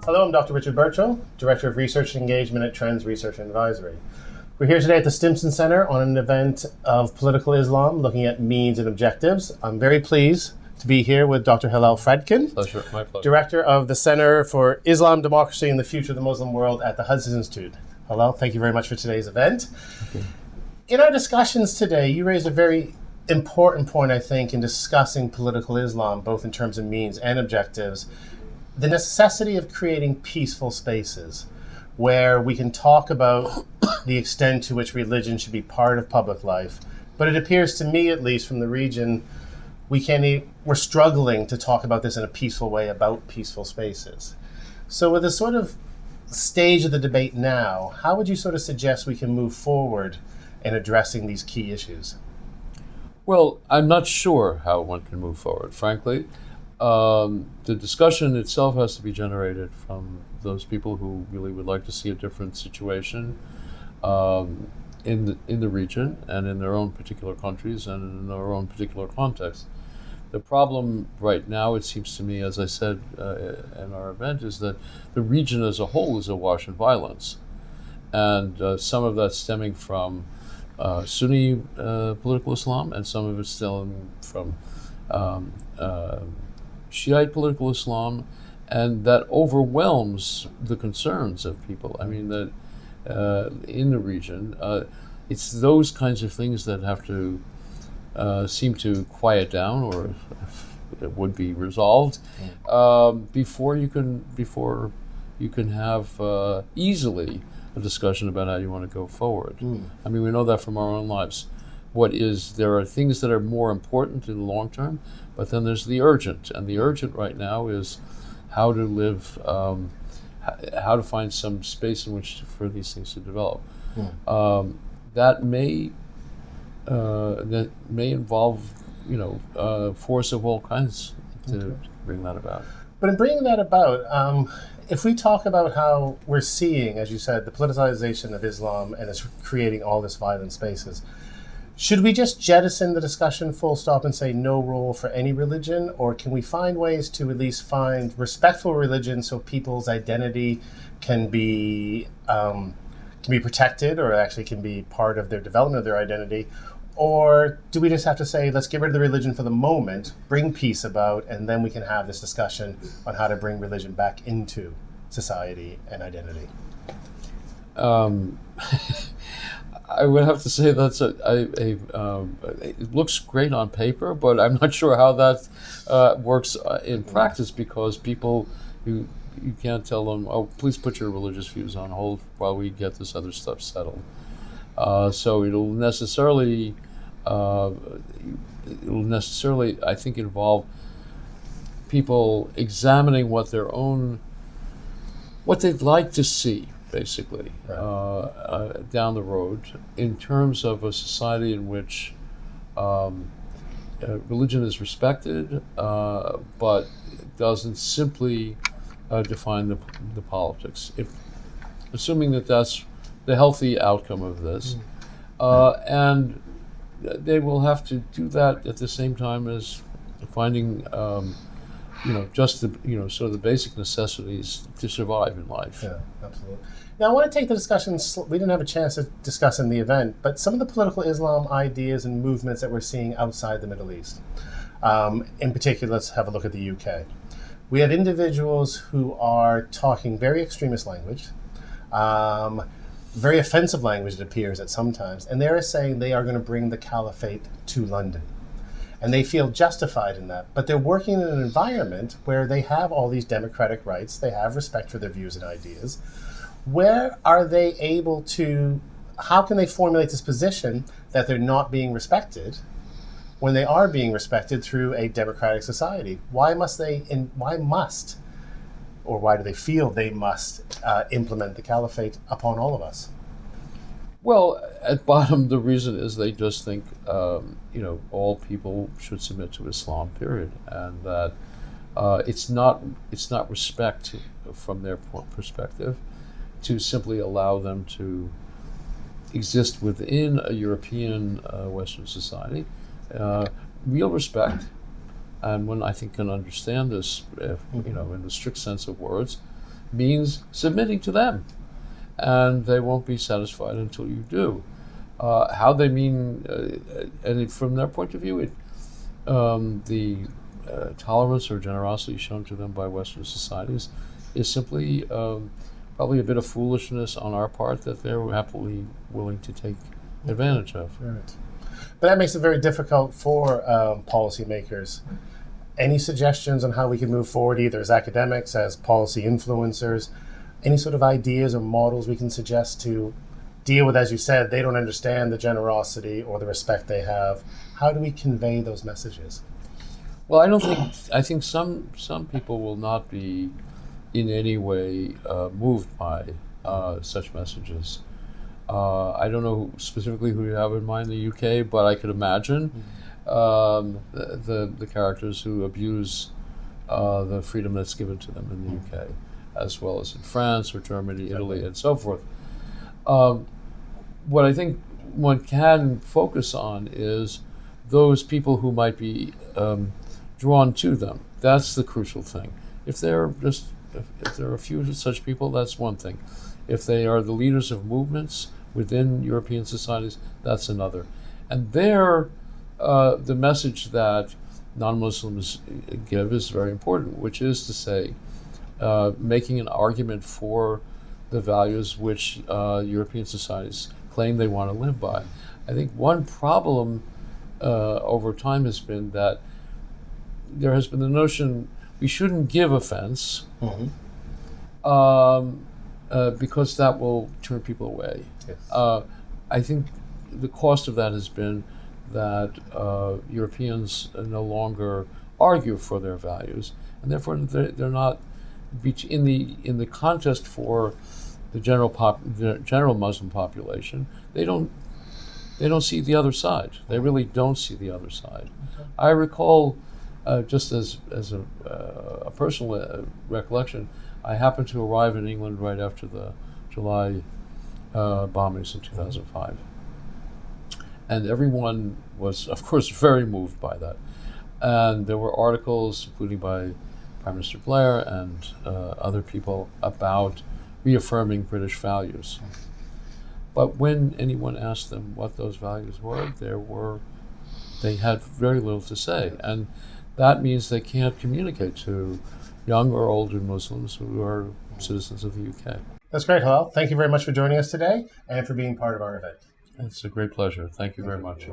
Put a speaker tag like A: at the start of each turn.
A: Hello, I'm Dr. Richard Birchall, Director of Research and Engagement at Trends Research and Advisory. We're here today at the Stimson Center on an event of political Islam looking at means and objectives. I'm very pleased to be here with Dr. Hillel Fradkin,
B: Pleasure, my pleasure.
A: Director of the Center for Islam, Democracy, and the Future of the Muslim World at the Hudson Institute. Hillel, thank you very much for today's event.
B: Okay.
A: In our discussions today, you raised a very important point, I think, in discussing political Islam, both in terms of means and objectives, the necessity of creating peaceful spaces where we can talk about the extent to which religion should be part of public life. But it appears to me, at least from the region, we're struggling to talk about this in a peaceful way about peaceful spaces. So with the sort of stage of the debate now, how would you sort of suggest we can move forward in addressing these key issues?
B: Well, I'm not sure how one can move forward, frankly. The discussion itself has to be generated from those people who really would like to see a different situation in the region and in their own particular countries and in their own particular context. The problem right now, it seems to me, as I said in our event, is that the region as a whole is awash in violence. And some of that stemming from Sunni political Islam, and some of it stemming from Shiite political Islam, and that overwhelms the concerns of people. I mean, that in the region, it's those kinds of things that have to seem to quiet down, or it would be resolved before you can have easily a discussion about how you want to go forward. I mean, we know that from our own lives. There are things that are more important in the long term, but then there's the urgent, and the urgent right now is how to live, how to find some space in which for these things to develop. That may involve, force of all kinds to bring that about.
A: But in bringing that about, if we talk about how we're seeing, as you said, the politicization of Islam and it's creating all this violent spaces, should we just jettison the discussion full stop and say no role for any religion, or can we find ways to at least find respectful religion so people's identity can be protected, or actually can be part of their development of their identity? Or do we just have to say, let's get rid of the religion for the moment, bring peace about, and then we can have this discussion on how to bring religion back into society and identity?
B: I would have to say that's it looks great on paper, but I'm not sure how that works in practice, because people, you can't tell them, oh, please put your religious views on hold while we get this other stuff settled. So it'll necessarily, I think, involve people examining what they'd like to see, basically, down the road, in terms of a society in which religion is respected, but doesn't simply define the politics. Assuming that that's the healthy outcome of this, and they will have to do that at the same time as finding, just the, sort of the basic necessities to survive in life.
A: Yeah, absolutely. Now, I want to take the discussion, we didn't have a chance to discuss in the event, but some of the political Islam ideas and movements that we're seeing outside the Middle East. In particular, let's have a look at the UK. We have individuals who are talking very extremist language, very offensive language, it appears at some times, and they're saying they are going to bring the caliphate to London. And they feel justified in that. But they're working in an environment where they have all these democratic rights, they have respect for their views and ideas. Where are they able to, how can they formulate this position that they're not being respected when they are being respected through a democratic society? Why do they feel they must implement the caliphate upon all of us?
B: Well, at bottom, the reason is they just think, all people should submit to Islam, period, and that it's not respect from their perspective to simply allow them to exist within a European Western society. Real respect, and one I think can understand this, in the strict sense of words, means submitting to them, and they won't be satisfied until you do. How they mean, and from their point of view, the tolerance or generosity shown to them by Western societies is simply probably a bit of foolishness on our part that they're happily willing to take advantage of.
A: Right. But that makes it very difficult for policymakers. Any suggestions on how we can move forward, either as academics, as policy influencers? Any sort of ideas or models we can suggest to deal with, as you said, they don't understand the generosity or the respect they have? How do we convey those messages?
B: Well, I think some people will not be in any way moved by such messages. I don't know specifically who you have in mind in the UK, but I could imagine the characters who abuse the freedom that's given to them in the UK, as well as in France or Germany, Italy, and so forth. What I think one can focus on is those people who might be drawn to them. That's the crucial thing. If there are a few such people, that's one thing. If they are the leaders of movements within European societies, that's another. And there, the message that non-Muslims give is very important, which is to say, making an argument for the values which European societies claim they want to live by. I think one problem over time has been that there has been the notion we shouldn't give offense because that will turn people away. Yes. I think the cost of that has been that Europeans no longer argue for their values, and therefore they're not in the contest for the general Muslim population. They don't see the other side. They really don't see the other side. Okay. I recall, just as a personal recollection, I happened to arrive in England right after the July bombings in 2005. And everyone was, of course, very moved by that. And there were articles, including by Prime Minister Blair and other people, about reaffirming British values. But when anyone asked them what those values were, they had very little to say. And that means they can't communicate to young or older Muslims who are citizens of the UK.
A: That's great, Hillel. Thank you very much for joining us today and for being part of our event.
B: It's a great pleasure. Thank you very much.